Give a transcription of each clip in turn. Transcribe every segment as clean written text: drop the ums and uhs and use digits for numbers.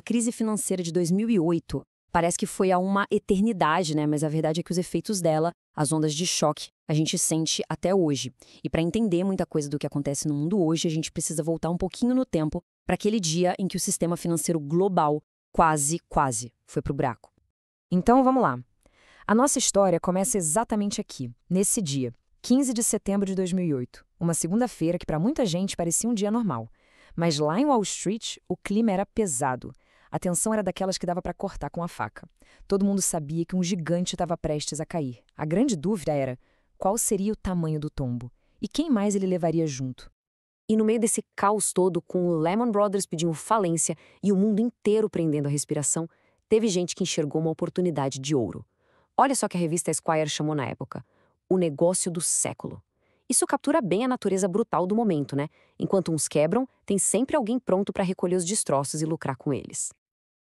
A crise financeira de 2008 parece que foi há uma eternidade, né? Mas a verdade é que os efeitos dela, as ondas de choque, a gente sente até hoje. E para entender muita coisa do que acontece no mundo hoje, a gente precisa voltar um pouquinho no tempo para aquele dia em que o sistema financeiro global quase foi pro buraco. Então vamos lá. A nossa história começa exatamente aqui, nesse dia, 15 de setembro de 2008, uma segunda-feira que para muita gente parecia um dia normal. Mas lá em Wall Street, o clima era pesado. A tensão era daquelas que dava para cortar com a faca. Todo mundo sabia que um gigante estava prestes a cair. A grande dúvida era qual seria o tamanho do tombo e quem mais ele levaria junto. E no meio desse caos todo, com o Lehman Brothers pedindo falência e o mundo inteiro prendendo a respiração, teve gente que enxergou uma oportunidade de ouro. Olha só que a revista Esquire chamou na época: o negócio do século. Isso captura bem a natureza brutal do momento, né? Enquanto uns quebram, tem sempre alguém pronto para recolher os destroços e lucrar com eles.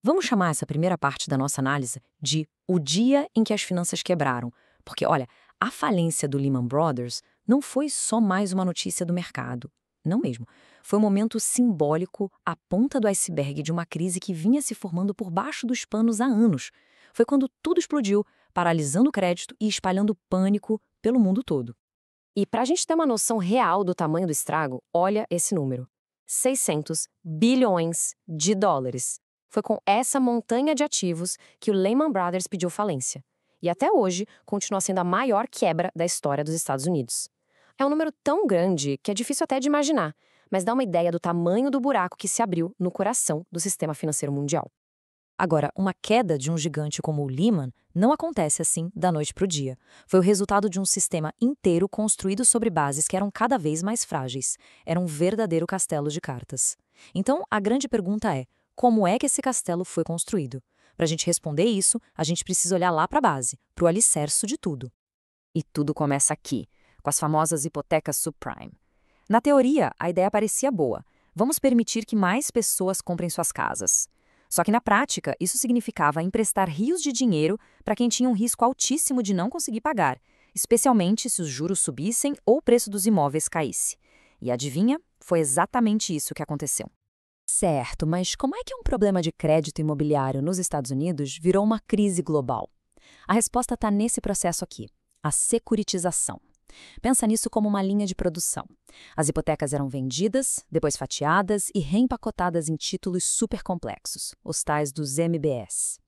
Vamos chamar essa primeira parte da nossa análise de o dia em que as finanças quebraram. Porque, olha, a falência do Lehman Brothers não foi só mais uma notícia do mercado. Não mesmo. Foi um momento simbólico, a ponta do iceberg de uma crise que vinha se formando por baixo dos panos há anos. Foi quando tudo explodiu, paralisando o crédito e espalhando pânico pelo mundo todo. E para a gente ter uma noção real do tamanho do estrago, olha esse número: 600 bilhões de dólares. Foi com essa montanha de ativos que o Lehman Brothers pediu falência. E até hoje, continua sendo a maior quebra da história dos Estados Unidos. É um número tão grande que é difícil até de imaginar, mas dá uma ideia do tamanho do buraco que se abriu no coração do sistema financeiro mundial. Agora, uma queda de um gigante como o Lehman não acontece assim da noite para o dia. Foi o resultado de um sistema inteiro construído sobre bases que eram cada vez mais frágeis. Era um verdadeiro castelo de cartas. Então, a grande pergunta é: como é que esse castelo foi construído? Para a gente responder isso, a gente precisa olhar lá para a base, para o alicerce de tudo. E tudo começa aqui, com as famosas hipotecas subprime. Na teoria, a ideia parecia boa. Vamos permitir que mais pessoas comprem suas casas. Só que na prática, isso significava emprestar rios de dinheiro para quem tinha um risco altíssimo de não conseguir pagar, especialmente se os juros subissem ou o preço dos imóveis caísse. E adivinha? Foi exatamente isso que aconteceu. Certo, mas como é que um problema de crédito imobiliário nos Estados Unidos virou uma crise global? A resposta está nesse processo aqui: a securitização. Pensa nisso como uma linha de produção. As hipotecas eram vendidas, depois fatiadas e reempacotadas em títulos super complexos, os tais dos MBS.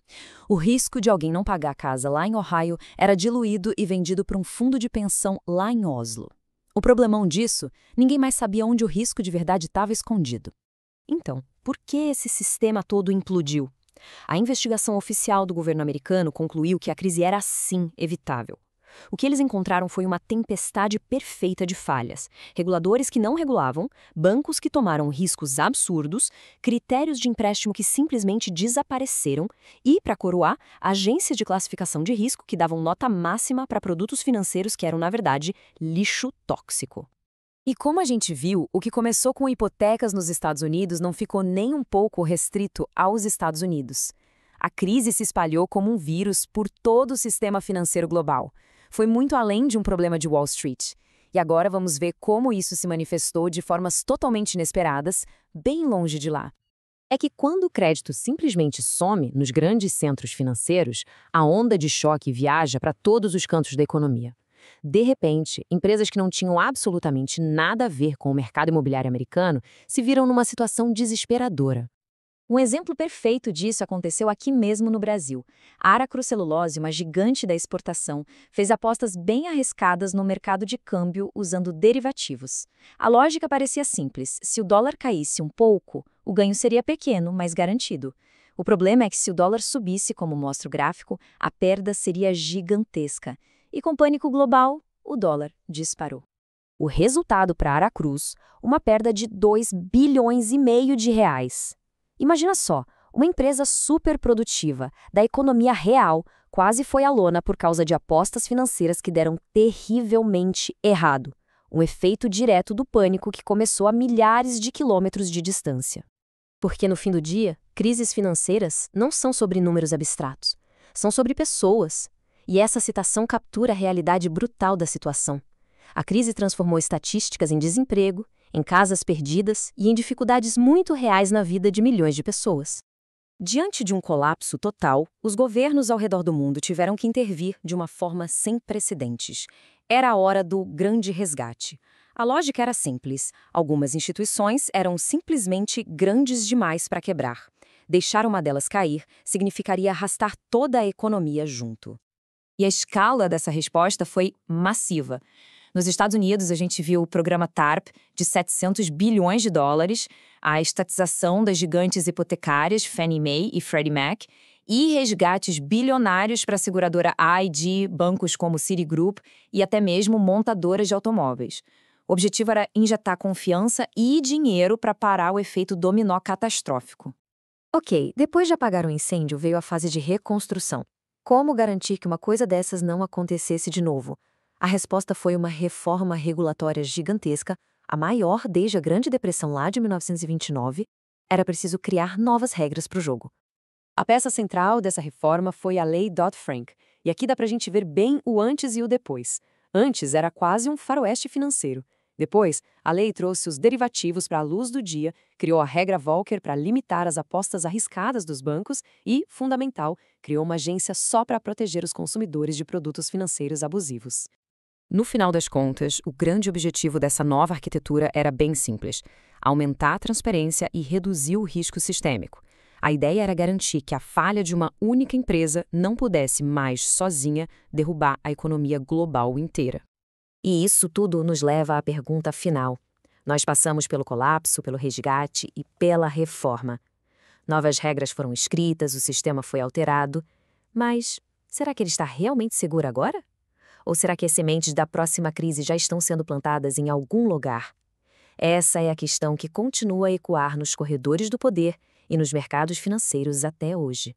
O risco de alguém não pagar a casa lá em Ohio era diluído e vendido para um fundo de pensão lá em Oslo. O problemão disso, ninguém mais sabia onde o risco de verdade estava escondido. Então, por que esse sistema todo implodiu? A investigação oficial do governo americano concluiu que a crise era, sim, evitável. O que eles encontraram foi uma tempestade perfeita de falhas, reguladores que não regulavam, bancos que tomaram riscos absurdos, critérios de empréstimo que simplesmente desapareceram e, para coroar, agências de classificação de risco que davam nota máxima para produtos financeiros que eram, na verdade, lixo tóxico. E como a gente viu, o que começou com hipotecas nos Estados Unidos não ficou nem um pouco restrito aos Estados Unidos. A crise se espalhou como um vírus por todo o sistema financeiro global. Foi muito além de um problema de Wall Street. E agora vamos ver como isso se manifestou de formas totalmente inesperadas, bem longe de lá. É que quando o crédito simplesmente some nos grandes centros financeiros, a onda de choque viaja para todos os cantos da economia. De repente, empresas que não tinham absolutamente nada a ver com o mercado imobiliário americano se viram numa situação desesperadora. Um exemplo perfeito disso aconteceu aqui mesmo no Brasil. A Aracruz Celulose, uma gigante da exportação, fez apostas bem arriscadas no mercado de câmbio usando derivativos. A lógica parecia simples: se o dólar caísse um pouco, o ganho seria pequeno, mas garantido. O problema é que se o dólar subisse, como mostra o gráfico, a perda seria gigantesca. E com pânico global, o dólar disparou. O resultado para a Aracruz, uma perda de 2,5 bilhões de reais. Imagina só, uma empresa super produtiva, da economia real, quase foi à lona por causa de apostas financeiras que deram terrivelmente errado. Um efeito direto do pânico que começou a milhares de quilômetros de distância. Porque no fim do dia, crises financeiras não são sobre números abstratos, são sobre pessoas. E essa citação captura a realidade brutal da situação. A crise transformou estatísticas em desemprego, em casas perdidas e em dificuldades muito reais na vida de milhões de pessoas. Diante de um colapso total, os governos ao redor do mundo tiveram que intervir de uma forma sem precedentes. Era a hora do grande resgate. A lógica era simples. Algumas instituições eram simplesmente grandes demais para quebrar. Deixar uma delas cair significaria arrastar toda a economia junto. E a escala dessa resposta foi massiva. Nos Estados Unidos, a gente viu o programa TARP, de 700 bilhões de dólares, a estatização das gigantes hipotecárias Fannie Mae e Freddie Mac, e resgates bilionários para a seguradora AIG, bancos como Citigroup e até mesmo montadoras de automóveis. O objetivo era injetar confiança e dinheiro para parar o efeito dominó catastrófico. Ok, depois de apagar o incêndio, veio a fase de reconstrução. Como garantir que uma coisa dessas não acontecesse de novo? A resposta foi uma reforma regulatória gigantesca, a maior desde a Grande Depressão lá de 1929. Era preciso criar novas regras para o jogo. A peça central dessa reforma foi a Lei Dodd-Frank, e aqui dá pra gente ver bem o antes e o depois. Antes era quase um faroeste financeiro. Depois, a lei trouxe os derivativos para a luz do dia, criou a regra Volcker para limitar as apostas arriscadas dos bancos e, fundamental, criou uma agência só para proteger os consumidores de produtos financeiros abusivos. No final das contas, o grande objetivo dessa nova arquitetura era bem simples: aumentar a transparência e reduzir o risco sistêmico. A ideia era garantir que a falha de uma única empresa não pudesse mais, sozinha, derrubar a economia global inteira. E isso tudo nos leva à pergunta final. Nós passamos pelo colapso, pelo resgate e pela reforma. Novas regras foram escritas, o sistema foi alterado. Mas será que ele está realmente seguro agora? Ou será que as sementes da próxima crise já estão sendo plantadas em algum lugar? Essa é a questão que continua a ecoar nos corredores do poder e nos mercados financeiros até hoje.